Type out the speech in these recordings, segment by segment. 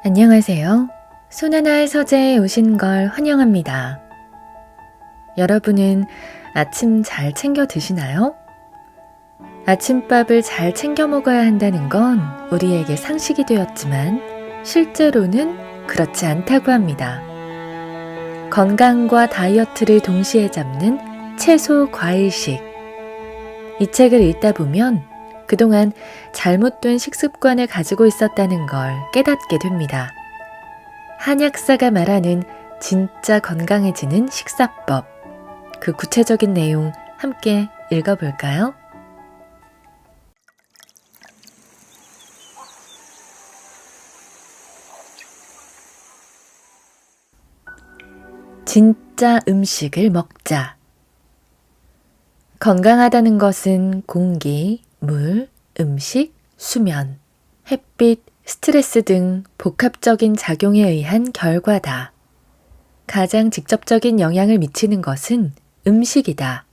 안녕하세요. 손하나의 서재에 오신 걸 환영합니다. 여러분은 아침 잘 챙겨 드시나요? 아침밥을 잘 챙겨 먹어야 한다는 건 우리에게 상식이 되었지만 실제로는 그렇지 않다고 합니다. 건강과 다이어트를 동시에 잡는 채소 과일식. 이 책을 읽다 보면 그동안 잘못된 식습관을 가지고 있었다는 걸 깨닫게 됩니다. 한약사가 말하는 진짜 건강해지는 식사법. 그 구체적인 내용 함께 읽어볼까요? 진짜 음식을 먹자. 건강하다는 것은 공기, 물, 음식, 수면, 햇빛, 스트레스 등 복합적인 작용에 의한 결과다. 가장 직접적인 영향을 미치는 것은 음식이다.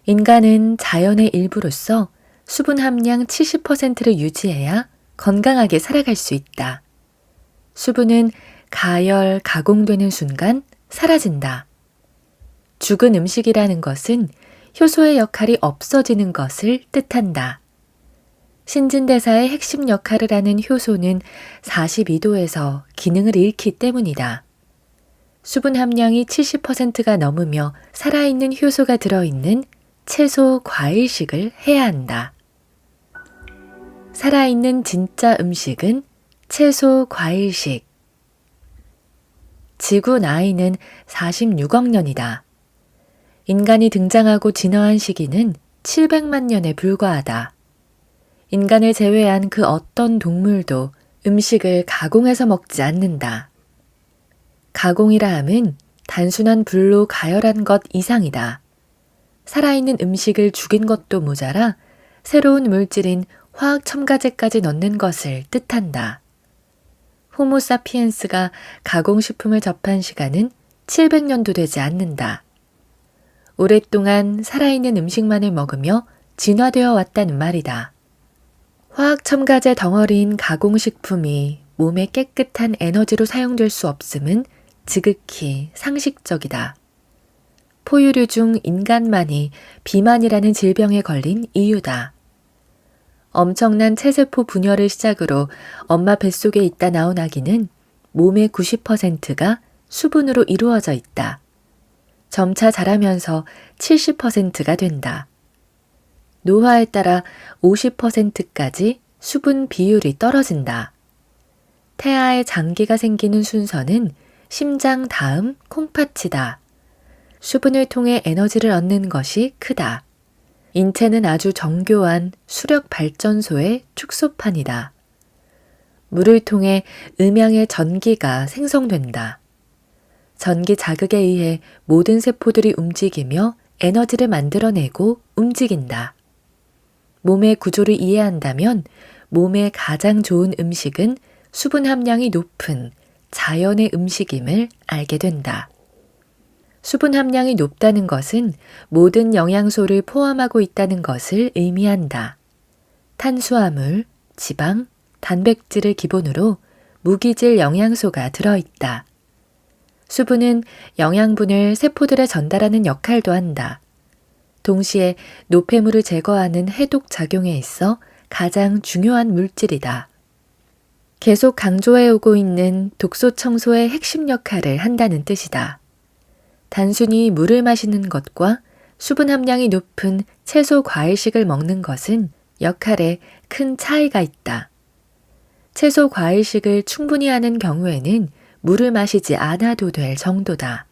인간은 자연의 일부로서 수분 함량 70%를 유지해야 건강하게 살아갈 수 있다. 수분은 가열, 가공되는 순간 사라진다. 죽은 음식이라는 것은 효소의 역할이 없어지는 것을 뜻한다. 신진대사의 핵심 역할을 하는 효소는 42도에서 기능을 잃기 때문이다. 수분 함량이 70%가 넘으며 살아있는 효소가 들어있는 채소 과일식을 해야 한다. 살아있는 진짜 음식은 채소 과일식. 지구 나이는 46억 년이다. 인간이 등장하고 진화한 시기는 700만 년에 불과하다. 인간을 제외한 그 어떤 동물도 음식을 가공해서 먹지 않는다. 가공이라 함은 단순한 불로 가열한 것 이상이다. 살아있는 음식을 죽인 것도 모자라 새로운 물질인 화학 첨가제까지 넣는 것을 뜻한다. 호모사피엔스가 가공식품을 접한 시간은 700년도 되지 않는다. 오랫동안 살아있는 음식만을 먹으며 진화되어 왔다는 말이다. 화학 첨가제 덩어리인 가공식품이 몸의 깨끗한 에너지로 사용될 수 없음은 지극히 상식적이다. 포유류 중 인간만이 비만이라는 질병에 걸린 이유다. 엄청난 체세포 분열을 시작으로 엄마 뱃속에 있다 나온 아기는 몸의 90%가 수분으로 이루어져 있다. 점차 자라면서 70%가 된다. 노화에 따라 50%까지 수분 비율이 떨어진다. 태아에 장기가 생기는 순서는 심장 다음 콩팥이다. 수분을 통해 에너지를 얻는 것이 크다. 인체는 아주 정교한 수력 발전소의 축소판이다. 물을 통해 음양의 전기가 생성된다. 전기 자극에 의해 모든 세포들이 움직이며 에너지를 만들어내고 움직인다. 몸의 구조를 이해한다면 몸에 가장 좋은 음식은 수분 함량이 높은 자연의 음식임을 알게 된다. 수분 함량이 높다는 것은 모든 영양소를 포함하고 있다는 것을 의미한다. 탄수화물, 지방, 단백질을 기본으로 무기질 영양소가 들어있다. 수분은 영양분을 세포들에 전달하는 역할도 한다. 동시에 노폐물을 제거하는 해독 작용에 있어 가장 중요한 물질이다. 계속 강조해오고 있는 독소 청소의 핵심 역할을 한다는 뜻이다. 단순히 물을 마시는 것과 수분 함량이 높은 채소 과일식을 먹는 것은 역할에 큰 차이가 있다. 채소 과일식을 충분히 하는 경우에는 물을 마시지 않아도 될 정도다.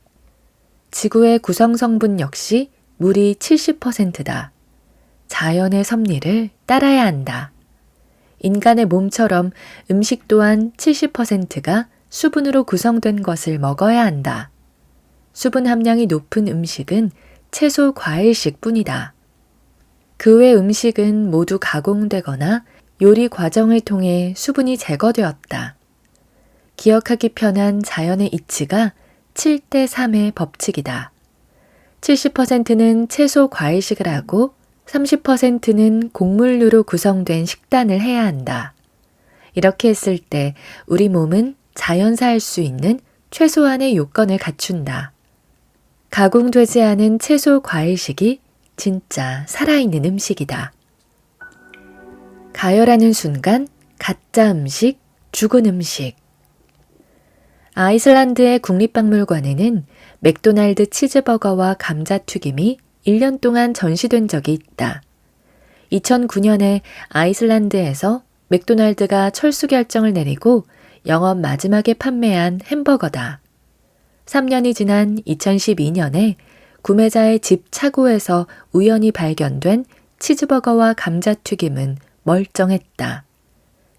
지구의 구성 성분 역시 물이 70%다. 자연의 섭리를 따라야 한다. 인간의 몸처럼 음식 또한 70%가 수분으로 구성된 것을 먹어야 한다. 수분 함량이 높은 음식은 채소 과일식 뿐이다. 그 외 음식은 모두 가공되거나 요리 과정을 통해 수분이 제거되었다. 기억하기 편한 자연의 이치가 7대3의 법칙이다. 70%는 채소 과일식을 하고 30%는 곡물류로 구성된 식단을 해야 한다. 이렇게 했을 때 우리 몸은 자연사할 수 있는 최소한의 요건을 갖춘다. 가공되지 않은 채소 과일식이 진짜 살아있는 음식이다. 가열하는 순간 가짜 음식, 죽은 음식. 아이슬란드의 국립박물관에는 맥도날드 치즈버거와 감자튀김이 1년 동안 전시된 적이 있다. 2009년에 아이슬란드에서 맥도날드가 철수 결정을 내리고 영업 마지막에 판매한 햄버거다. 3년이 지난 2012년에 구매자의 집 차고에서 우연히 발견된 치즈버거와 감자튀김은 멀쩡했다.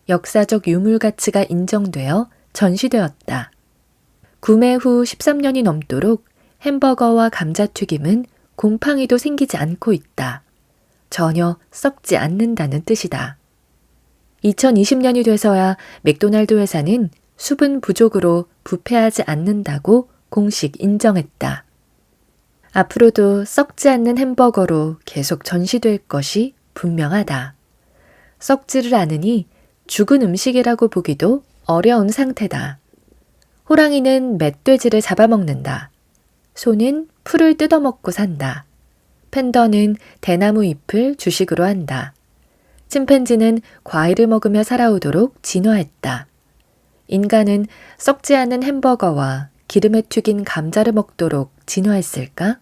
역사적 유물 가치가 인정되어 전시되었다. 구매 후 13년이 넘도록 햄버거와 감자튀김은 곰팡이도 생기지 않고 있다. 전혀 썩지 않는다는 뜻이다. 2020년이 돼서야 맥도날드 회사는 수분 부족으로 부패하지 않는다고 공식 인정했다. 앞으로도 썩지 않는 햄버거로 계속 전시될 것이 분명하다. 썩지를 않으니 죽은 음식이라고 보기도 어려운 상태다. 호랑이는 멧돼지를 잡아먹는다. 소는 풀을 뜯어먹고 산다. 팬더는 대나무 잎을 주식으로 한다. 침팬지는 과일을 먹으며 살아오도록 진화했다. 인간은 썩지 않은 햄버거와 기름에 튀긴 감자를 먹도록 진화했을까?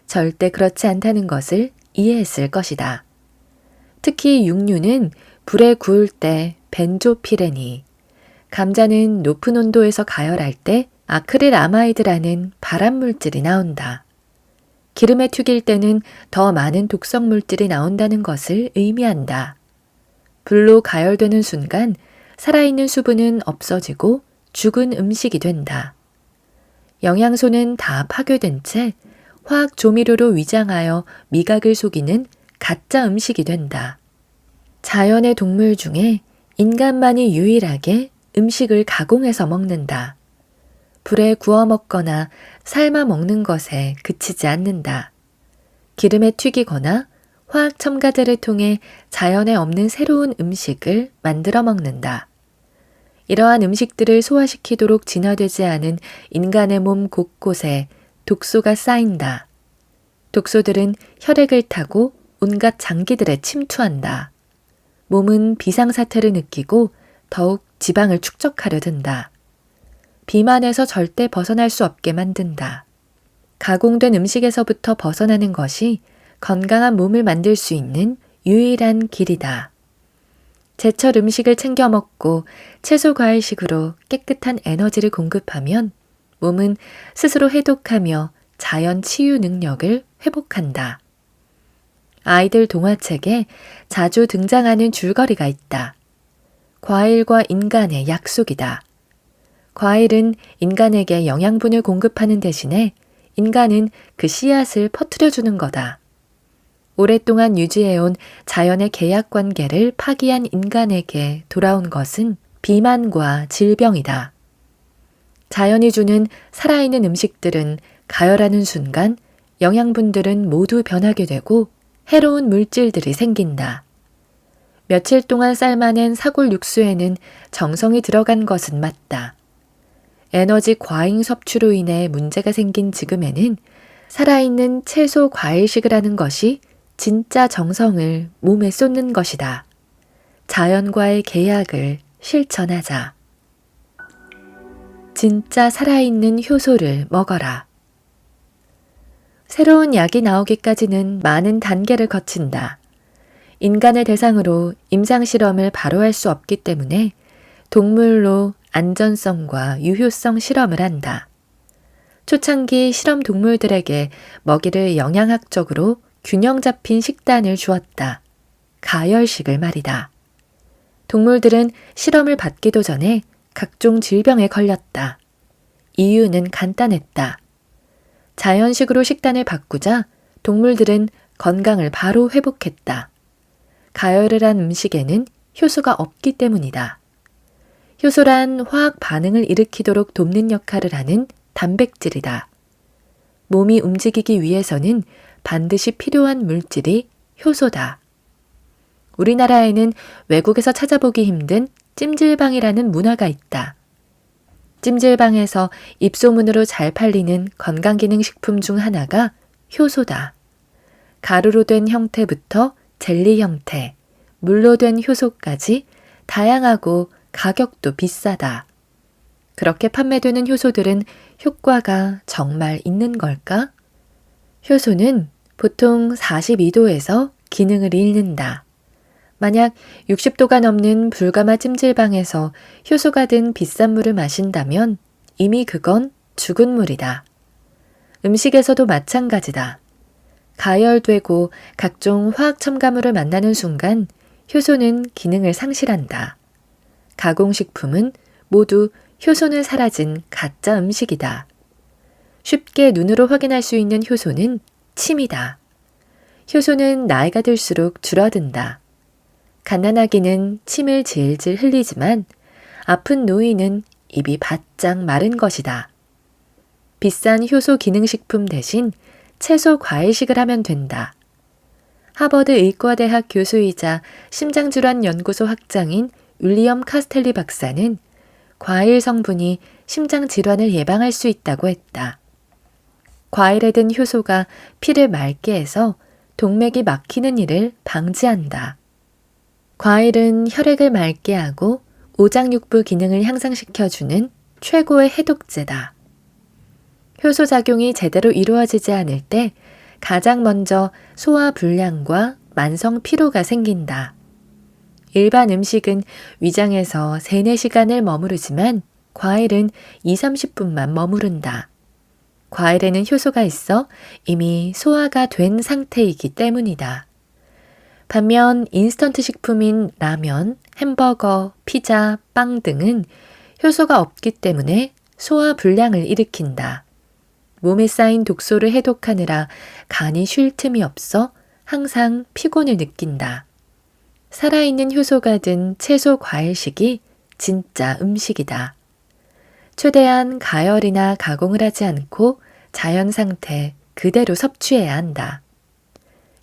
절대 그렇지 않다는 것을 이해했을 것이다. 특히 육류는 불에 구울 때 벤조피렌이, 감자는 높은 온도에서 가열할 때 아크릴아마이드라는 발암물질이 나온다. 기름에 튀길 때는 더 많은 독성 물질이 나온다는 것을 의미한다. 불로 가열되는 순간 살아있는 수분은 없어지고 죽은 음식이 된다. 영양소는 다 파괴된 채 화학 조미료로 위장하여 미각을 속이는 가짜 음식이 된다. 자연의 동물 중에 인간만이 유일하게 음식을 가공해서 먹는다. 불에 구워 먹거나 삶아 먹는 것에 그치지 않는다. 기름에 튀기거나 화학 첨가제를 통해 자연에 없는 새로운 음식을 만들어 먹는다. 이러한 음식들을 소화시키도록 진화되지 않은 인간의 몸 곳곳에 독소가 쌓인다. 독소들은 혈액을 타고 온갖 장기들에 침투한다. 몸은 비상사태를 느끼고 더욱 지방을 축적하려 든다. 비만에서 절대 벗어날 수 없게 만든다. 가공된 음식에서부터 벗어나는 것이 건강한 몸을 만들 수 있는 유일한 길이다. 제철 음식을 챙겨 먹고 채소 과일식으로 깨끗한 에너지를 공급하면 몸은 스스로 해독하며 자연 치유 능력을 회복한다. 아이들 동화책에 자주 등장하는 줄거리가 있다. 과일과 인간의 약속이다. 과일은 인간에게 영양분을 공급하는 대신에 인간은 그 씨앗을 퍼뜨려주는 거다. 오랫동안 유지해온 자연의 계약 관계를 파기한 인간에게 돌아온 것은 비만과 질병이다. 자연이 주는 살아있는 음식들은 가열하는 순간 영양분들은 모두 변하게 되고 해로운 물질들이 생긴다. 며칠 동안 삶아낸 사골 육수에는 정성이 들어간 것은 맞다. 에너지 과잉 섭취로 인해 문제가 생긴 지금에는 살아있는 채소 과일식을 하는 것이 진짜 정성을 몸에 쏟는 것이다. 자연과의 계약을 실천하자. 진짜 살아있는 효소를 먹어라. 새로운 약이 나오기까지는 많은 단계를 거친다. 인간을 대상으로 임상실험을 바로 할 수 없기 때문에 동물로 안전성과 유효성 실험을 한다. 초창기 실험 동물들에게 먹이를 영양학적으로 균형 잡힌 식단을 주었다. 가열식을 말이다. 동물들은 실험을 받기도 전에 각종 질병에 걸렸다. 이유는 간단했다. 자연식으로 식단을 바꾸자 동물들은 건강을 바로 회복했다. 가열을 한 음식에는 효소가 없기 때문이다. 효소란 화학 반응을 일으키도록 돕는 역할을 하는 단백질이다. 몸이 움직이기 위해서는 반드시 필요한 물질이 효소다. 우리나라에는 외국에서 찾아보기 힘든 찜질방이라는 문화가 있다. 찜질방에서 입소문으로 잘 팔리는 건강기능식품 중 하나가 효소다. 가루로 된 형태부터 젤리 형태, 물로 된 효소까지 다양하고 가격도 비싸다. 그렇게 판매되는 효소들은 효과가 정말 있는 걸까? 효소는 보통 42도에서 기능을 잃는다. 만약 60도가 넘는 불가마 찜질방에서 효소가 든 비싼 물을 마신다면 이미 그건 죽은 물이다. 음식에서도 마찬가지다. 가열되고 각종 화학 첨가물을 만나는 순간 효소는 기능을 상실한다. 가공식품은 모두 효소는 사라진 가짜 음식이다. 쉽게 눈으로 확인할 수 있는 효소는 침이다. 효소는 나이가 들수록 줄어든다. 갓난아기는 침을 질질 흘리지만 아픈 노인은 입이 바짝 마른 것이다. 비싼 효소 기능식품 대신 채소 과일식을 하면 된다. 하버드 의과대학 교수이자 심장질환연구소 학장인 윌리엄 카스텔리 박사는 과일 성분이 심장 질환을 예방할 수 있다고 했다. 과일에 든 효소가 피를 맑게 해서 동맥이 막히는 일을 방지한다. 과일은 혈액을 맑게 하고 오장육부 기능을 향상시켜주는 최고의 해독제다. 효소 작용이 제대로 이루어지지 않을 때 가장 먼저 소화 불량과 만성 피로가 생긴다. 일반 음식은 위장에서 3, 4시간을 머무르지만 과일은 2, 30분만 머무른다. 과일에는 효소가 있어 이미 소화가 된 상태이기 때문이다. 반면 인스턴트 식품인 라면, 햄버거, 피자, 빵 등은 효소가 없기 때문에 소화 불량을 일으킨다. 몸에 쌓인 독소를 해독하느라 간이 쉴 틈이 없어 항상 피곤을 느낀다. 살아있는 효소가 든 채소 과일식이 진짜 음식이다. 최대한 가열이나 가공을 하지 않고 자연 상태 그대로 섭취해야 한다.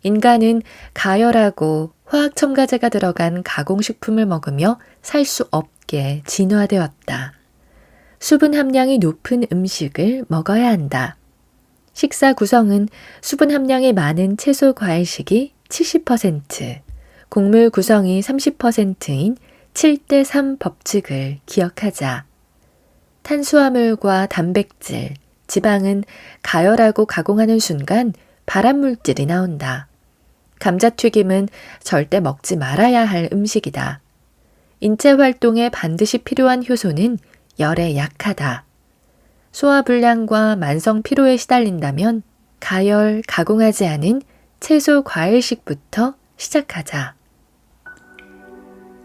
인간은 가열하고 화학 첨가제가 들어간 가공식품을 먹으며 살 수 없게 진화되었다. 수분 함량이 높은 음식을 먹어야 한다. 식사 구성은 수분 함량이 많은 채소 과일식이 70%, 곡물 구성이 30%인 7대3 법칙을 기억하자. 탄수화물과 단백질, 지방은 가열하고 가공하는 순간 발암물질이 나온다. 감자튀김은 절대 먹지 말아야 할 음식이다. 인체 활동에 반드시 필요한 효소는 열에 약하다. 소화불량과 만성 피로에 시달린다면 가열, 가공하지 않은 채소 과일식부터 시작하자.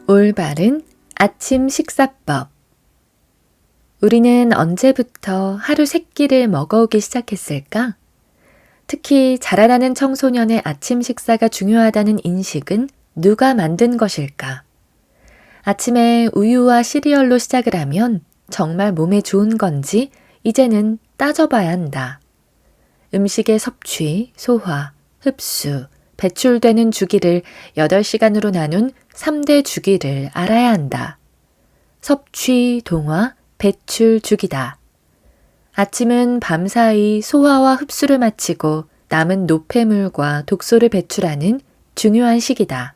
올바른 아침 식사법. 우리는 언제부터 하루 3끼를 먹어오기 시작했을까? 특히 자라나는 청소년의 아침 식사가 중요하다는 인식은 누가 만든 것일까? 아침에 우유와 시리얼로 시작을 하면 정말 몸에 좋은 건지 이제는 따져봐야 한다. 음식의 섭취, 소화, 흡수, 배출되는 주기를 8시간으로 나눈 3대 주기를 알아야 한다. 섭취, 동화, 배출 주기다. 아침은 밤사이 소화와 흡수를 마치고 남은 노폐물과 독소를 배출하는 중요한 시기다.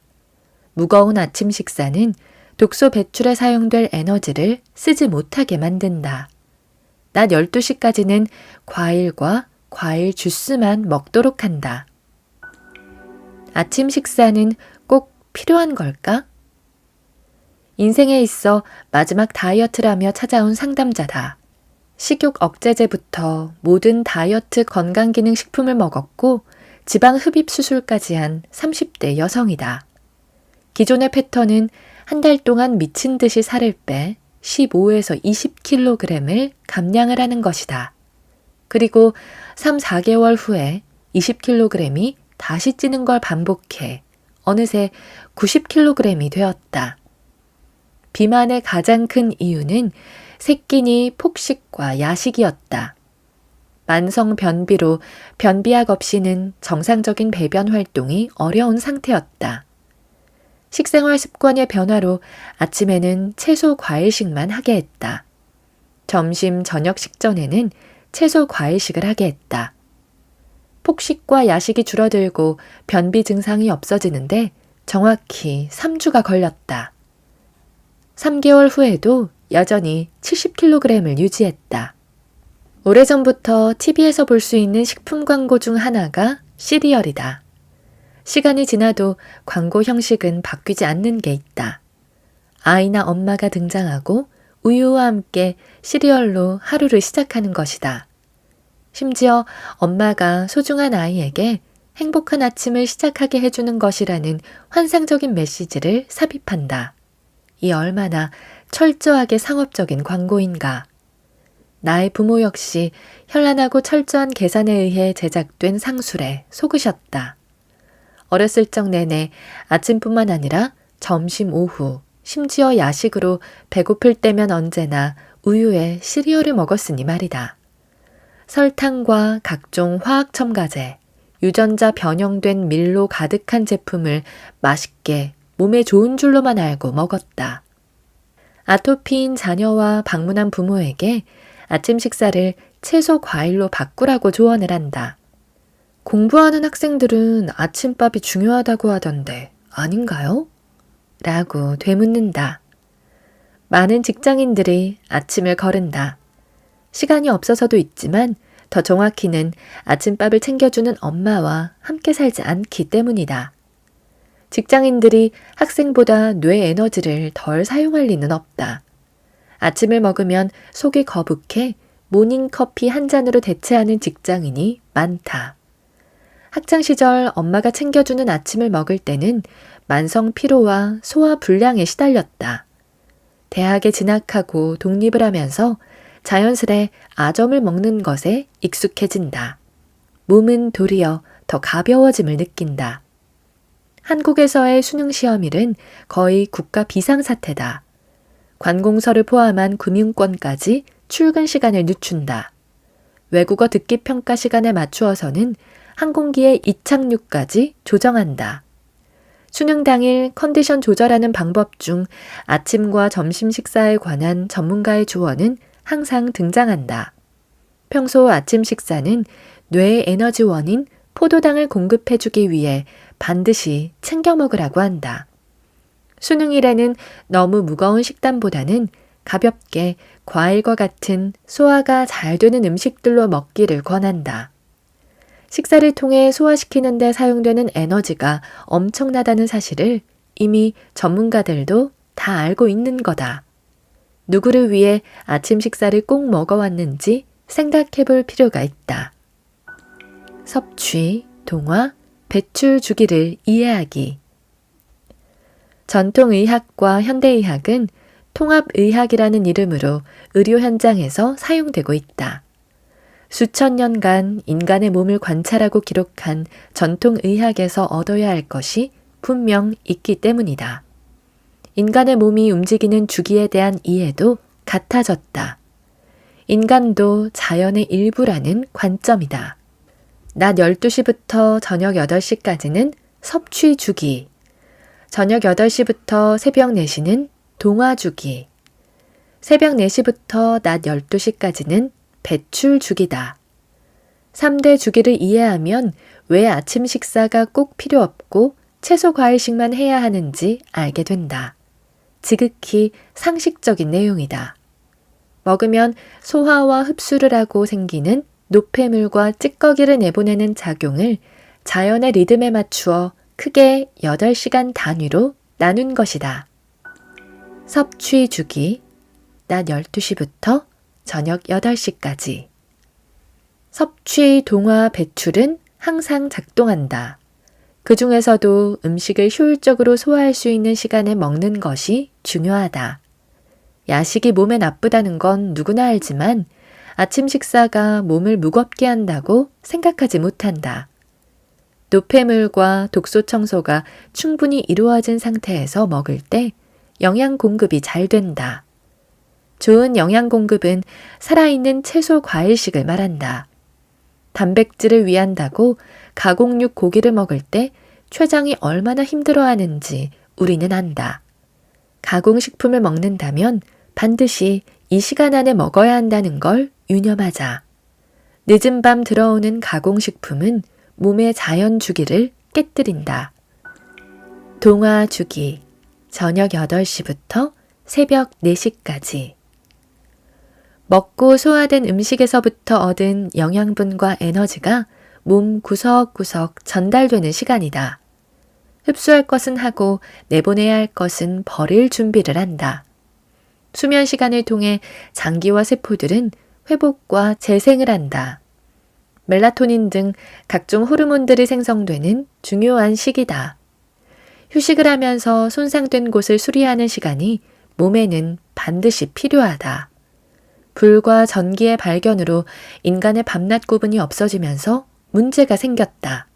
무거운 아침 식사는 독소 배출에 사용될 에너지를 쓰지 못하게 만든다. 낮 12시까지는 과일과 과일 주스만 먹도록 한다. 아침 식사는 꼭 필요한 걸까? 인생에 있어 마지막 다이어트라며 찾아온 상담자다. 식욕 억제제부터 모든 다이어트 건강기능식품을 먹었고 지방 흡입 수술까지 한 30대 여성이다. 기존의 패턴은 한 달 동안 미친 듯이 살을 빼 15에서 20kg을 감량을 하는 것이다. 그리고 3, 4개월 후에 20kg이 다시 찌는 걸 반복해 어느새 90kg이 되었다. 비만의 가장 큰 이유는 새끼니 폭식과 야식이었다. 만성 변비로 변비약 없이는 정상적인 배변 활동이 어려운 상태였다. 식생활 습관의 변화로 아침에는 채소 과일식만 하게 했다. 점심, 저녁 식전에는 채소 과일식을 하게 했다. 폭식과 야식이 줄어들고 변비 증상이 없어지는데 정확히 3주가 걸렸다. 3개월 후에도 여전히 70kg을 유지했다. 오래전부터 TV에서 볼 수 있는 식품 광고 중 하나가 시리얼이다. 시간이 지나도 광고 형식은 바뀌지 않는 게 있다. 아이나 엄마가 등장하고 우유와 함께 시리얼로 하루를 시작하는 것이다. 심지어 엄마가 소중한 아이에게 행복한 아침을 시작하게 해주는 것이라는 환상적인 메시지를 삽입한다. 이 얼마나 철저하게 상업적인 광고인가. 나의 부모 역시 현란하고 철저한 계산에 의해 제작된 상술에 속으셨다. 어렸을 적 내내 아침뿐만 아니라 점심, 오후, 심지어 야식으로 배고플 때면 언제나 우유에 시리얼을 먹었으니 말이다. 설탕과 각종 화학 첨가제, 유전자 변형된 밀로 가득한 제품을 맛있게 몸에 좋은 줄로만 알고 먹었다. 아토피인 자녀와 방문한 부모에게 아침 식사를 채소 과일로 바꾸라고 조언을 한다. 공부하는 학생들은 아침밥이 중요하다고 하던데 아닌가요? 라고 되묻는다. 많은 직장인들이 아침을 거른다. 시간이 없어서도 있지만 더 정확히는 아침밥을 챙겨주는 엄마와 함께 살지 않기 때문이다. 직장인들이 학생보다 뇌 에너지를 덜 사용할 리는 없다. 아침을 먹으면 속이 거북해 모닝커피 한 잔으로 대체하는 직장인이 많다. 학창시절 엄마가 챙겨주는 아침을 먹을 때는 만성 피로와 소화 불량에 시달렸다. 대학에 진학하고 독립을 하면서 자연스레 아점을 먹는 것에 익숙해진다. 몸은 도리어 더 가벼워짐을 느낀다. 한국에서의 수능시험일은 거의 국가 비상사태다. 관공서를 포함한 금융권까지 출근 시간을 늦춘다. 외국어 듣기 평가 시간에 맞추어서는 항공기의 이착륙까지 조정한다. 수능 당일 컨디션 조절하는 방법 중 아침과 점심 식사에 관한 전문가의 조언은 항상 등장한다. 평소 아침 식사는 뇌의 에너지원인 포도당을 공급해주기 위해 반드시 챙겨 먹으라고 한다. 수능일에는 너무 무거운 식단보다는 가볍게 과일과 같은 소화가 잘 되는 음식들로 먹기를 권한다. 식사를 통해 소화시키는 데 사용되는 에너지가 엄청나다는 사실을 이미 전문가들도 다 알고 있는 거다. 누구를 위해 아침 식사를 꼭 먹어왔는지 생각해 볼 필요가 있다. 섭취, 동화, 배출 주기를 이해하기. 전통의학과 현대의학은 통합의학이라는 이름으로 의료 현장에서 사용되고 있다. 수천 년간 인간의 몸을 관찰하고 기록한 전통의학에서 얻어야 할 것이 분명 있기 때문이다. 인간의 몸이 움직이는 주기에 대한 이해도 같아졌다. 인간도 자연의 일부라는 관점이다. 낮 12시부터 저녁 8시까지는 섭취 주기, 저녁 8시부터 새벽 4시는 동화 주기, 새벽 4시부터 낮 12시까지는 배출 주기다. 3대 주기를 이해하면 왜 아침 식사가 꼭 필요 없고 채소 과일식만 해야 하는지 알게 된다. 지극히 상식적인 내용이다. 먹으면 소화와 흡수를 하고 생기는 노폐물과 찌꺼기를 내보내는 작용을 자연의 리듬에 맞추어 크게 8시간 단위로 나눈 것이다. 섭취 주기, 낮 12시부터 저녁 8시까지. 섭취, 동화, 배출은 항상 작동한다. 그 중에서도 음식을 효율적으로 소화할 수 있는 시간에 먹는 것이 중요하다. 야식이 몸에 나쁘다는 건 누구나 알지만 아침 식사가 몸을 무겁게 한다고 생각하지 못한다. 노폐물과 독소 청소가 충분히 이루어진 상태에서 먹을 때 영양 공급이 잘 된다. 좋은 영양 공급은 살아있는 채소 과일식을 말한다. 단백질을 위한다고 가공육 고기를 먹을 때 췌장이 얼마나 힘들어하는지 우리는 안다. 가공식품을 먹는다면 반드시 이 시간 안에 먹어야 한다는 걸 유념하자. 늦은 밤 들어오는 가공식품은 몸의 자연 주기를 깨뜨린다. 동화 주기, 저녁 8시부터 새벽 4시까지. 먹고 소화된 음식에서부터 얻은 영양분과 에너지가 몸 구석구석 전달되는 시간이다. 흡수할 것은 하고 내보내야 할 것은 버릴 준비를 한다. 수면 시간을 통해 장기와 세포들은 회복과 재생을 한다. 멜라토닌 등 각종 호르몬들이 생성되는 중요한 시기다. 휴식을 하면서 손상된 곳을 수리하는 시간이 몸에는 반드시 필요하다. 불과 전기의 발견으로 인간의 밤낮 구분이 없어지면서 문제가 생겼다.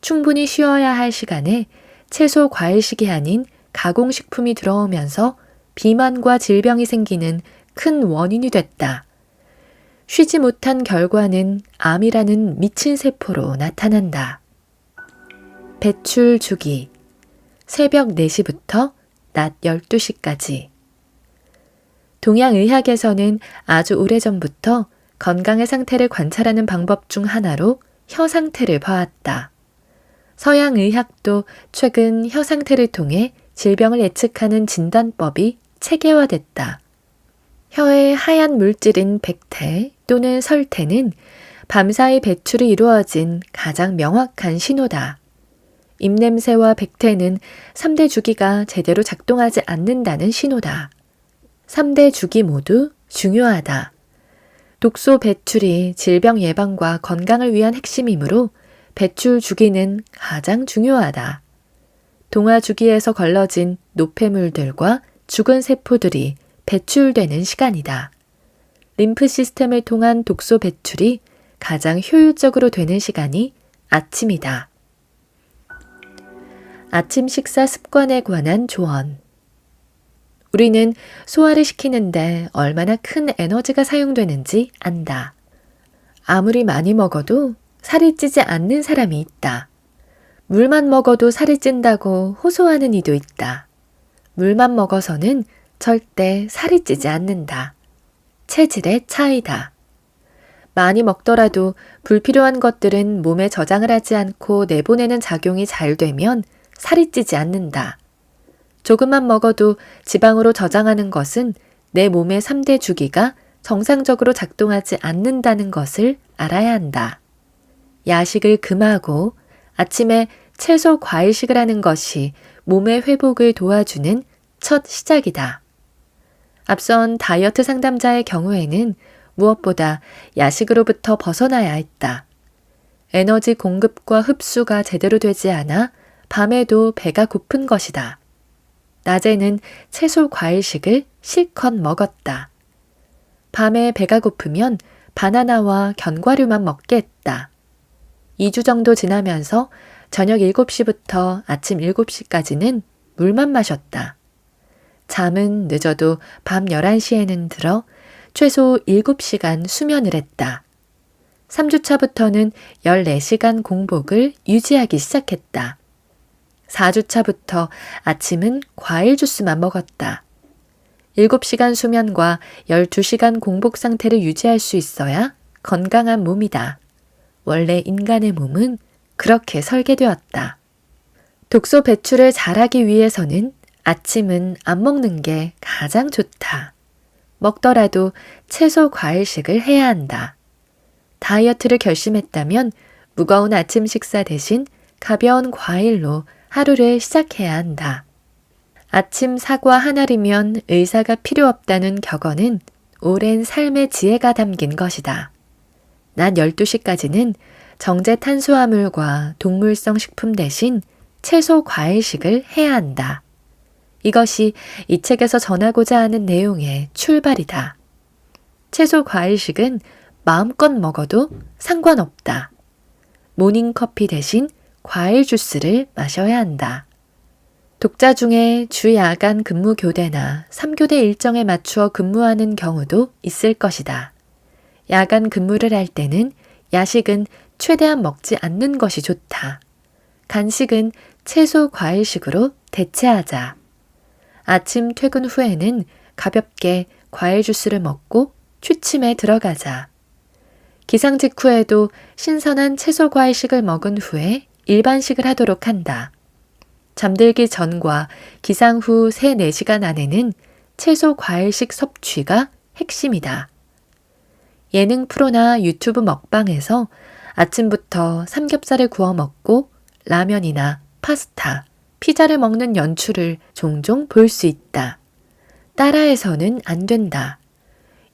충분히 쉬어야 할 시간에 채소 과일식이 아닌 가공식품이 들어오면서 비만과 질병이 생기는 큰 원인이 됐다. 쉬지 못한 결과는 암이라는 미친 세포로 나타난다. 배출 주기, 새벽 4시부터 낮 12시까지. 동양의학에서는 아주 오래전부터 건강의 상태를 관찰하는 방법 중 하나로 혀 상태를 봐왔다. 서양의학도 최근 혀 상태를 통해 질병을 예측하는 진단법이 체계화됐다. 혀의 하얀 물질인 백태 또는 설태는 밤사이 배출이 이루어진 가장 명확한 신호다. 입냄새와 백태는 3대 주기가 제대로 작동하지 않는다는 신호다. 3대 주기 모두 중요하다. 독소 배출이 질병 예방과 건강을 위한 핵심이므로 배출 주기는 가장 중요하다. 동화 주기에서 걸러진 노폐물들과 죽은 세포들이 배출되는 시간이다. 림프 시스템을 통한 독소 배출이 가장 효율적으로 되는 시간이 아침이다. 아침 식사 습관에 관한 조언. 우리는 소화를 시키는데 얼마나 큰 에너지가 사용되는지 안다. 아무리 많이 먹어도 살이 찌지 않는 사람이 있다. 물만 먹어도 살이 찐다고 호소하는 이도 있다. 물만 먹어서는 절대 살이 찌지 않는다. 체질의 차이다. 많이 먹더라도 불필요한 것들은 몸에 저장을 하지 않고 내보내는 작용이 잘 되면 살이 찌지 않는다. 조금만 먹어도 지방으로 저장하는 것은 내 몸의 3대 주기가 정상적으로 작동하지 않는다는 것을 알아야 한다. 야식을 금하고 아침에 채소 과일식을 하는 것이 몸의 회복을 도와주는 첫 시작이다. 앞선 다이어트 상담자의 경우에는 무엇보다 야식으로부터 벗어나야 했다. 에너지 공급과 흡수가 제대로 되지 않아 밤에도 배가 고픈 것이다. 낮에는 채소 과일식을 실컷 먹었다. 밤에 배가 고프면 바나나와 견과류만 먹게 했다. 2주 정도 지나면서 저녁 7시부터 아침 7시까지는 물만 마셨다. 잠은 늦어도 밤 11시에는 들어 최소 7시간 수면을 했다. 3주차부터는 14시간 공복을 유지하기 시작했다. 4주차부터 아침은 과일 주스만 먹었다. 7시간 수면과 12시간 공복 상태를 유지할 수 있어야 건강한 몸이다. 원래 인간의 몸은 그렇게 설계되었다. 독소 배출을 잘하기 위해서는 아침은 안 먹는 게 가장 좋다. 먹더라도 채소 과일식을 해야 한다. 다이어트를 결심했다면 무거운 아침 식사 대신 가벼운 과일로 하루를 시작해야 한다. 아침 사과 한 알이면 의사가 필요 없다는 격언은 오랜 삶의 지혜가 담긴 것이다. 낮 12시까지는 정제 탄수화물과 동물성 식품 대신 채소 과일식을 해야 한다. 이것이 이 책에서 전하고자 하는 내용의 출발이다. 채소 과일식은 마음껏 먹어도 상관없다. 모닝커피 대신 과일 주스를 마셔야 한다. 독자 중에 주 야간 근무 교대나 3교대 일정에 맞추어 근무하는 경우도 있을 것이다. 야간 근무를 할 때는 야식은 최대한 먹지 않는 것이 좋다. 간식은 채소 과일식으로 대체하자. 아침 퇴근 후에는 가볍게 과일 주스를 먹고 취침에 들어가자. 기상 직후에도 신선한 채소 과일식을 먹은 후에 일반식을 하도록 한다. 잠들기 전과 기상 후 3, 4시간 안에는 채소 과일식 섭취가 핵심이다. 예능 프로나 유튜브 먹방에서 아침부터 삼겹살을 구워 먹고 라면이나 파스타, 피자를 먹는 연출을 종종 볼 수 있다. 따라해서는 안 된다.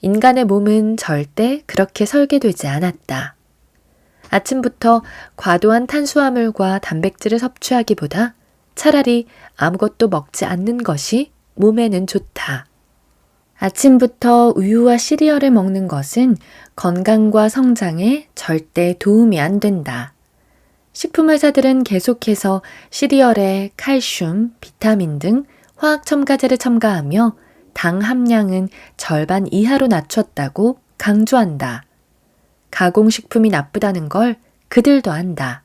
인간의 몸은 절대 그렇게 설계되지 않았다. 아침부터 과도한 탄수화물과 단백질을 섭취하기보다 차라리 아무것도 먹지 않는 것이 몸에는 좋다. 아침부터 우유와 시리얼을 먹는 것은 건강과 성장에 절대 도움이 안 된다. 식품회사들은 계속해서 시리얼에 칼슘, 비타민 등 화학 첨가제를 첨가하며 당 함량은 절반 이하로 낮췄다고 강조한다. 가공식품이 나쁘다는 걸 그들도 안다.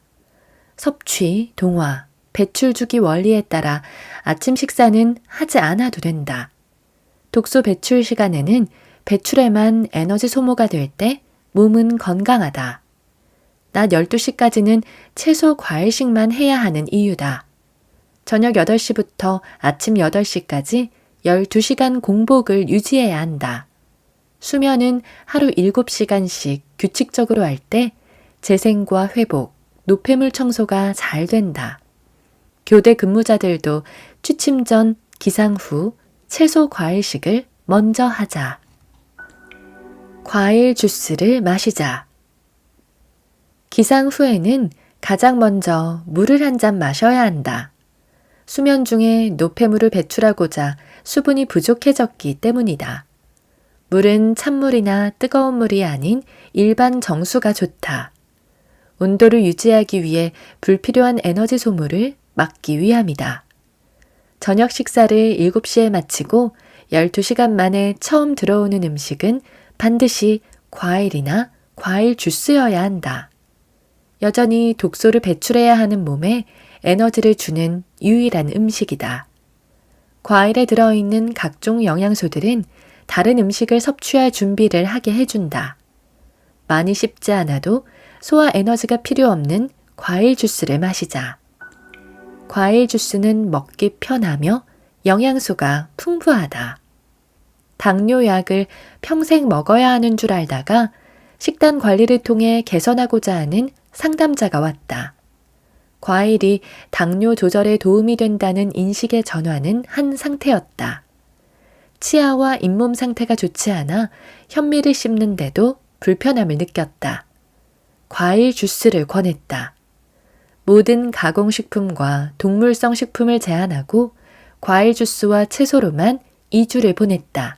섭취, 동화, 배출 주기 원리에 따라 아침 식사는 하지 않아도 된다. 독소 배출 시간에는 배출에만 에너지 소모가 될 때 몸은 건강하다. 낮 12시까지는 채소 과일식만 해야 하는 이유다. 저녁 8시부터 아침 8시까지 12시간 공복을 유지해야 한다. 수면은 하루 7시간씩 규칙적으로 할 때 재생과 회복, 노폐물 청소가 잘 된다. 교대 근무자들도 취침 전, 기상 후 채소 과일식을 먼저 하자. 과일 주스를 마시자. 기상 후에는 가장 먼저 물을 한 잔 마셔야 한다. 수면 중에 노폐물을 배출하고자 수분이 부족해졌기 때문이다. 물은 찬물이나 뜨거운 물이 아닌 일반 정수가 좋다. 온도를 유지하기 위해 불필요한 에너지 소모를 막기 위함이다. 저녁 식사를 7시에 마치고 12시간 만에 처음 들어오는 음식은 반드시 과일이나 과일 주스여야 한다. 여전히 독소를 배출해야 하는 몸에 에너지를 주는 유일한 음식이다. 과일에 들어있는 각종 영양소들은 다른 음식을 섭취할 준비를 하게 해준다. 많이 씹지 않아도 소화 에너지가 필요 없는 과일 주스를 마시자. 과일 주스는 먹기 편하며 영양소가 풍부하다. 당뇨약을 평생 먹어야 하는 줄 알다가 식단 관리를 통해 개선하고자 하는 상담자가 왔다. 과일이 당뇨 조절에 도움이 된다는 인식의 전환은 한 상태였다. 치아와 잇몸 상태가 좋지 않아 현미를 씹는데도 불편함을 느꼈다. 과일 주스를 권했다. 모든 가공식품과 동물성 식품을 제한하고 과일 주스와 채소로만 2주를 보냈다.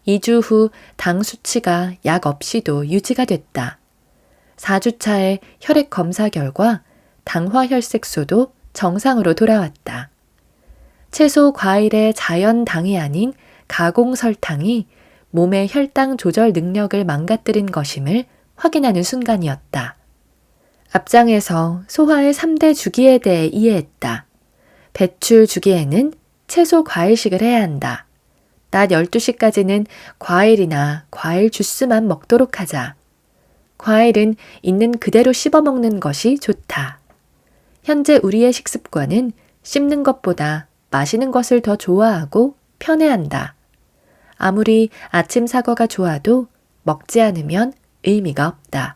2주 후 당 수치가 약 없이도 유지가 됐다. 4주차의 혈액 검사 결과 당화 혈색소도 정상으로 돌아왔다. 채소 과일의 자연 당이 아닌 가공 설탕이 몸의 혈당 조절 능력을 망가뜨린 것임을 확인하는 순간이었다. 앞장에서 소화의 3대 주기에 대해 이해했다. 배출 주기에는 채소 과일식을 해야 한다. 낮 12시까지는 과일이나 과일 주스만 먹도록 하자. 과일은 있는 그대로 씹어 먹는 것이 좋다. 현재 우리의 식습관은 씹는 것보다 마시는 것을 더 좋아하고 편해한다. 아무리 아침 사과가 좋아도 먹지 않으면 의미가 없다.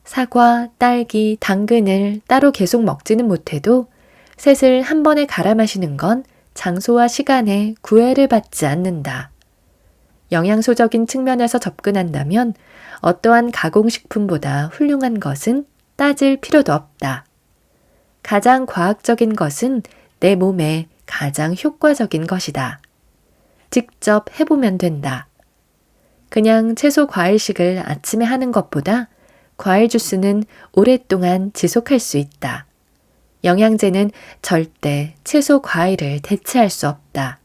사과, 딸기, 당근을 따로 계속 먹지는 못해도 셋을 한 번에 갈아 마시는 건 장소와 시간에 구애를 받지 않는다. 영양소적인 측면에서 접근한다면 어떠한 가공식품보다 훌륭한 것은 따질 필요도 없다. 가장 과학적인 것은 내 몸에 가장 효과적인 것이다. 직접 해보면 된다. 그냥 채소 과일식을 아침에 하는 것보다 과일 주스는 오랫동안 지속할 수 있다. 영양제는 절대 채소 과일을 대체할 수 없다.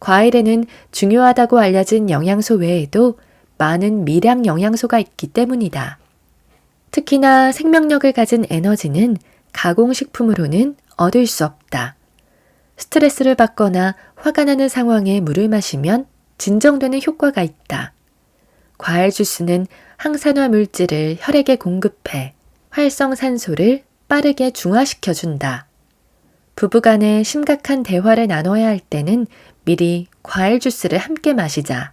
과일에는 중요하다고 알려진 영양소 외에도 많은 미량 영양소가 있기 때문이다. 특히나 생명력을 가진 에너지는 가공식품으로는 얻을 수 없다. 스트레스를 받거나 화가 나는 상황에 물을 마시면 진정되는 효과가 있다. 과일 주스는 항산화 물질을 혈액에 공급해 활성산소를 빠르게 중화시켜준다. 부부간에 심각한 대화를 나눠야 할 때는 미리 과일 주스를 함께 마시자.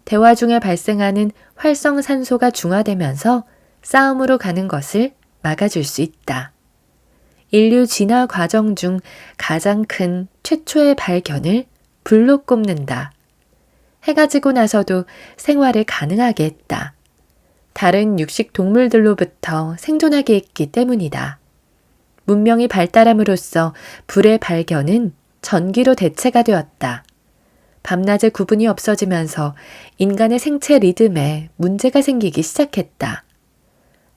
대화 중에 발생하는 활성산소가 중화되면서 싸움으로 가는 것을 막아줄 수 있다. 인류 진화 과정 중 가장 큰 최초의 발견을 불로 꼽는다. 해가 지고 나서도 생활을 가능하게 했다. 다른 육식 동물들로부터 생존하게 했기 때문이다. 문명이 발달함으로써 불의 발견은 전기로 대체가 되었다. 밤낮의 구분이 없어지면서 인간의 생체 리듬에 문제가 생기기 시작했다.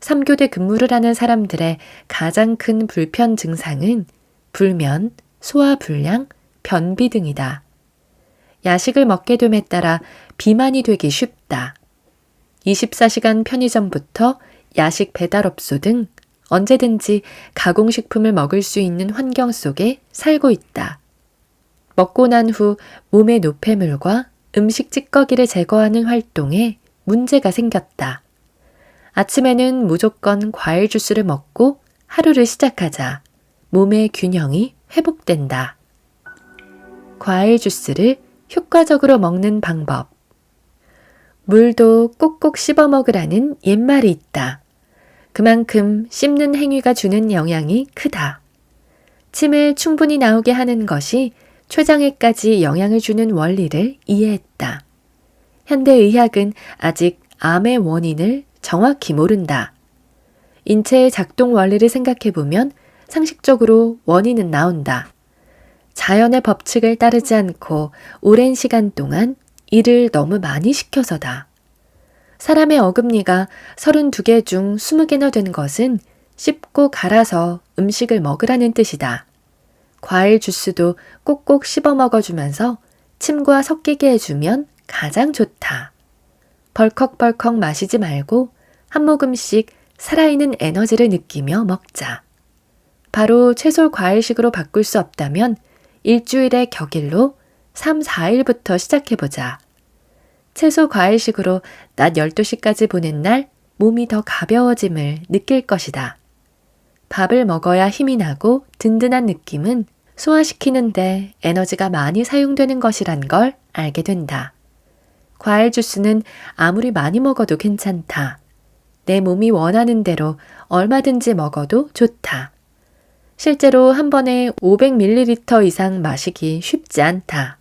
3교대 근무를 하는 사람들의 가장 큰 불편 증상은 불면, 소화불량, 변비 등이다. 야식을 먹게 됨에 따라 비만이 되기 쉽다. 24시간 편의점부터 야식 배달업소 등 언제든지 가공식품을 먹을 수 있는 환경 속에 살고 있다. 먹고 난 후 몸의 노폐물과 음식 찌꺼기를 제거하는 활동에 문제가 생겼다. 아침에는 무조건 과일 주스를 먹고 하루를 시작하자 몸의 균형이 회복된다. 과일 주스를 효과적으로 먹는 방법. 물도 꼭꼭 씹어 먹으라는 옛말이 있다. 그만큼 씹는 행위가 주는 영향이 크다. 침을 충분히 나오게 하는 것이 췌장에까지 영향을 주는 원리를 이해했다. 현대의학은 아직 암의 원인을 정확히 모른다. 인체의 작동 원리를 생각해보면 상식적으로 원인은 나온다. 자연의 법칙을 따르지 않고 오랜 시간 동안 일을 너무 많이 시켜서다. 사람의 어금니가 32개 중 20개나 된 것은 씹고 갈아서 음식을 먹으라는 뜻이다. 과일 주스도 꼭꼭 씹어 먹어주면서 침과 섞이게 해주면 가장 좋다. 벌컥벌컥 마시지 말고 한 모금씩 살아있는 에너지를 느끼며 먹자. 바로 채소 과일식으로 바꿀 수 없다면 일주일의 격일로 3, 4일부터 시작해보자. 채소 과일식으로 낮 12시까지 보낸 날 몸이 더 가벼워짐을 느낄 것이다. 밥을 먹어야 힘이 나고 든든한 느낌은 소화시키는데 에너지가 많이 사용되는 것이란 걸 알게 된다. 과일 주스는 아무리 많이 먹어도 괜찮다. 내 몸이 원하는 대로 얼마든지 먹어도 좋다. 실제로 한 번에 500ml 이상 마시기 쉽지 않다.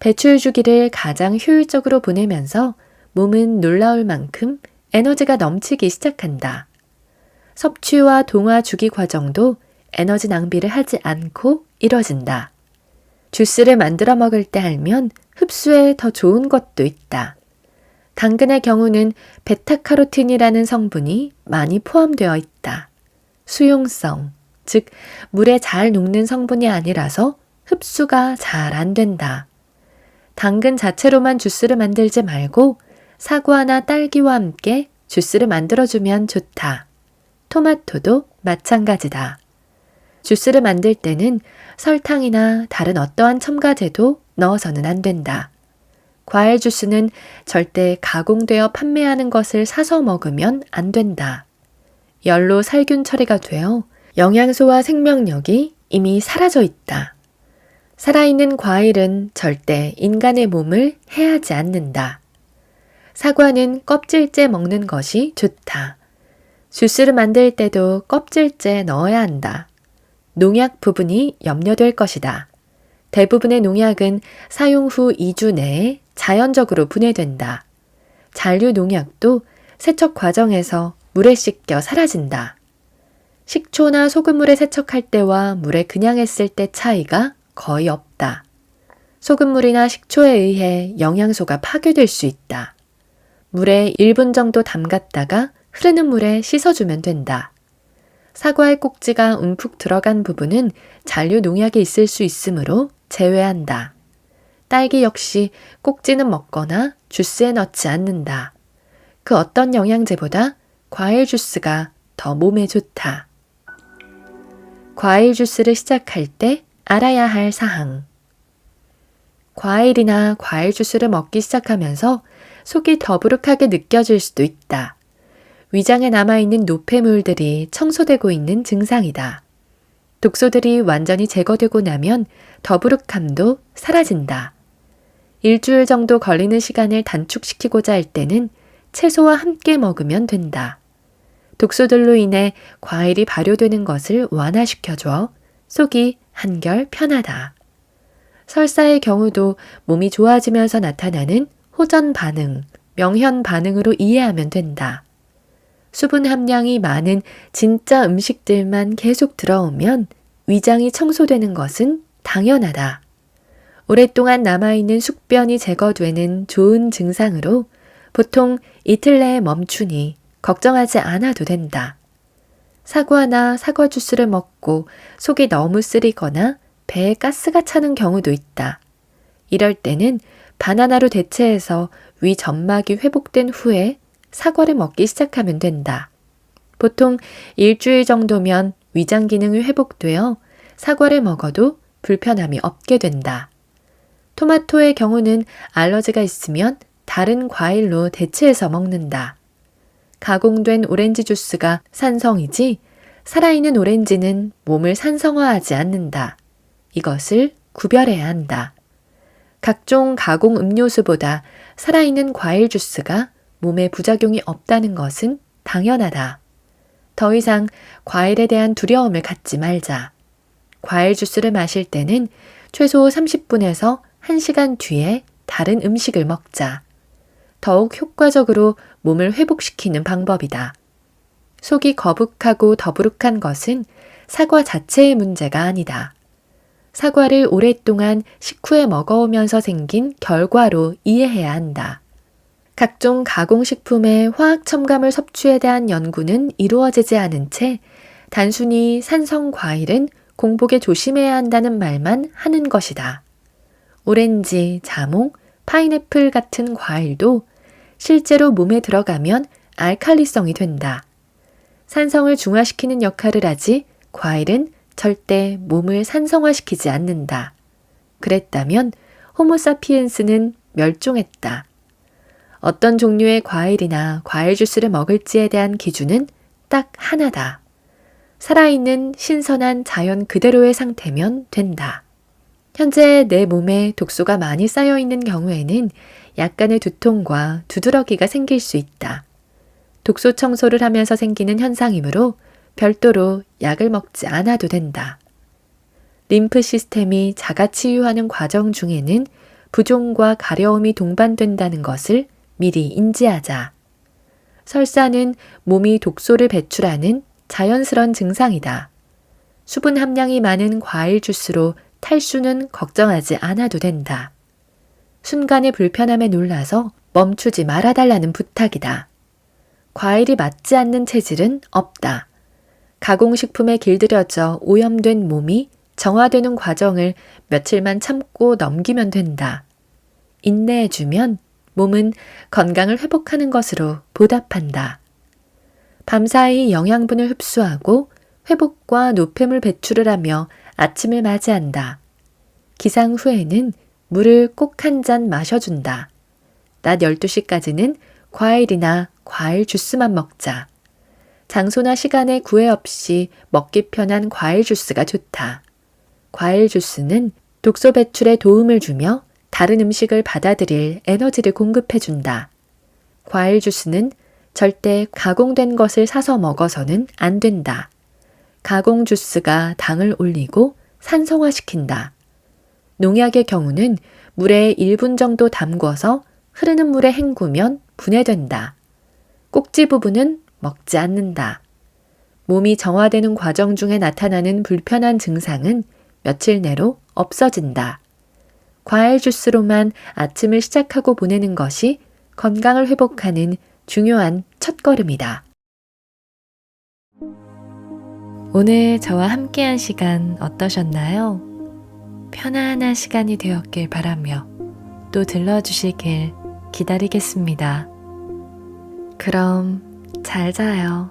배출 주기를 가장 효율적으로 보내면서 몸은 놀라울 만큼 에너지가 넘치기 시작한다. 섭취와 동화 주기 과정도 에너지 낭비를 하지 않고 이뤄진다. 주스를 만들어 먹을 때 알면 흡수에 더 좋은 것도 있다. 당근의 경우는 베타카로틴이라는 성분이 많이 포함되어 있다. 수용성, 즉 물에 잘 녹는 성분이 아니라서 흡수가 잘 안 된다. 당근 자체로만 주스를 만들지 말고 사과나 딸기와 함께 주스를 만들어주면 좋다. 토마토도 마찬가지다. 주스를 만들 때는 설탕이나 다른 어떠한 첨가제도 넣어서는 안 된다. 과일 주스는 절대 가공되어 판매하는 것을 사서 먹으면 안 된다. 열로 살균 처리가 되어 영양소와 생명력이 이미 사라져 있다. 살아있는 과일은 절대 인간의 몸을 해하지 않는다. 사과는 껍질째 먹는 것이 좋다. 주스를 만들 때도 껍질째 넣어야 한다. 농약 부분이 염려될 것이다. 대부분의 농약은 사용 후 2주 내에 자연적으로 분해된다. 잔류 농약도 세척 과정에서 물에 씻겨 사라진다. 식초나 소금물에 세척할 때와 물에 그냥 했을 때 차이가 거의 없다. 소금물이나 식초에 의해 영양소가 파괴될 수 있다. 물에 1분 정도 담갔다가 흐르는 물에 씻어주면 된다. 사과의 꼭지가 움푹 들어간 부분은 잔류 농약이 있을 수 있으므로 제외한다. 딸기 역시 꼭지는 먹거나 주스에 넣지 않는다. 그 어떤 영양제보다 과일 주스가 더 몸에 좋다. 과일 주스를 시작할 때 알아야 할 사항. 과일이나 과일 주스를 먹기 시작하면서 속이 더부룩하게 느껴질 수도 있다. 위장에 남아있는 노폐물들이 청소되고 있는 증상이다. 독소들이 완전히 제거되고 나면 더부룩함도 사라진다. 일주일 정도 걸리는 시간을 단축시키고자 할 때는 채소와 함께 먹으면 된다. 독소들로 인해 과일이 발효되는 것을 완화시켜줘 속이 한결 편하다. 설사의 경우도 몸이 좋아지면서 나타나는 호전 반응, 명현 반응으로 이해하면 된다. 수분 함량이 많은 진짜 음식들만 계속 들어오면 위장이 청소되는 것은 당연하다. 오랫동안 남아있는 숙변이 제거되는 좋은 증상으로 보통 이틀 내에 멈추니 걱정하지 않아도 된다. 사과나 사과 주스를 먹고 속이 너무 쓰리거나 배에 가스가 차는 경우도 있다. 이럴 때는 바나나로 대체해서 위 점막이 회복된 후에 사과를 먹기 시작하면 된다. 보통 일주일 정도면 위장 기능이 회복되어 사과를 먹어도 불편함이 없게 된다. 토마토의 경우는 알러지가 있으면 다른 과일로 대체해서 먹는다. 가공된 오렌지 주스가 산성이지 살아있는 오렌지는 몸을 산성화하지 않는다. 이것을 구별해야 한다. 각종 가공 음료수보다 살아있는 과일 주스가 몸에 부작용이 없다는 것은 당연하다. 더 이상 과일에 대한 두려움을 갖지 말자. 과일 주스를 마실 때는 최소 30분에서 1시간 뒤에 다른 음식을 먹자. 더욱 효과적으로 몸을 회복시키는 방법이다. 속이 거북하고 더부룩한 것은 사과 자체의 문제가 아니다. 사과를 오랫동안 식후에 먹어오면서 생긴 결과로 이해해야 한다. 각종 가공식품의 화학 첨가물 섭취에 대한 연구는 이루어지지 않은 채 단순히 산성 과일은 공복에 조심해야 한다는 말만 하는 것이다. 오렌지, 자몽, 파인애플 같은 과일도 실제로 몸에 들어가면 알칼리성이 된다. 산성을 중화시키는 역할을 하지 과일은 절대 몸을 산성화시키지 않는다. 그랬다면 호모사피엔스는 멸종했다. 어떤 종류의 과일이나 과일 주스를 먹을지에 대한 기준은 딱 하나다. 살아있는 신선한 자연 그대로의 상태면 된다. 현재 내 몸에 독소가 많이 쌓여있는 경우에는 약간의 두통과 두드러기가 생길 수 있다. 독소 청소를 하면서 생기는 현상이므로 별도로 약을 먹지 않아도 된다. 림프 시스템이 자가치유하는 과정 중에는 부종과 가려움이 동반된다는 것을 미리 인지하자. 설사는 몸이 독소를 배출하는 자연스러운 증상이다. 수분 함량이 많은 과일 주스로 탈수는 걱정하지 않아도 된다. 순간의 불편함에 놀라서 멈추지 말아달라는 부탁이다. 과일이 맞지 않는 체질은 없다. 가공식품에 길들여져 오염된 몸이 정화되는 과정을 며칠만 참고 넘기면 된다. 인내해주면 몸은 건강을 회복하는 것으로 보답한다. 밤사이 영양분을 흡수하고 회복과 노폐물 배출을 하며 아침을 맞이한다. 기상 후에는 물을 꼭 한 잔 마셔준다. 낮 12시까지는 과일이나 과일 주스만 먹자. 장소나 시간에 구애 없이 먹기 편한 과일 주스가 좋다. 과일 주스는 독소 배출에 도움을 주며 다른 음식을 받아들일 에너지를 공급해준다. 과일 주스는 절대 가공된 것을 사서 먹어서는 안 된다. 가공 주스가 당을 올리고 산성화시킨다. 농약의 경우는 물에 1분 정도 담궈서 흐르는 물에 헹구면 분해된다. 꼭지 부분은 먹지 않는다. 몸이 정화되는 과정 중에 나타나는 불편한 증상은 며칠 내로 없어진다. 과일 주스로만 아침을 시작하고 보내는 것이 건강을 회복하는 중요한 첫걸음이다. 오늘 저와 함께한 시간 어떠셨나요? 편안한 시간이 되었길 바라며 또 들러주시길 기다리겠습니다. 그럼 잘 자요.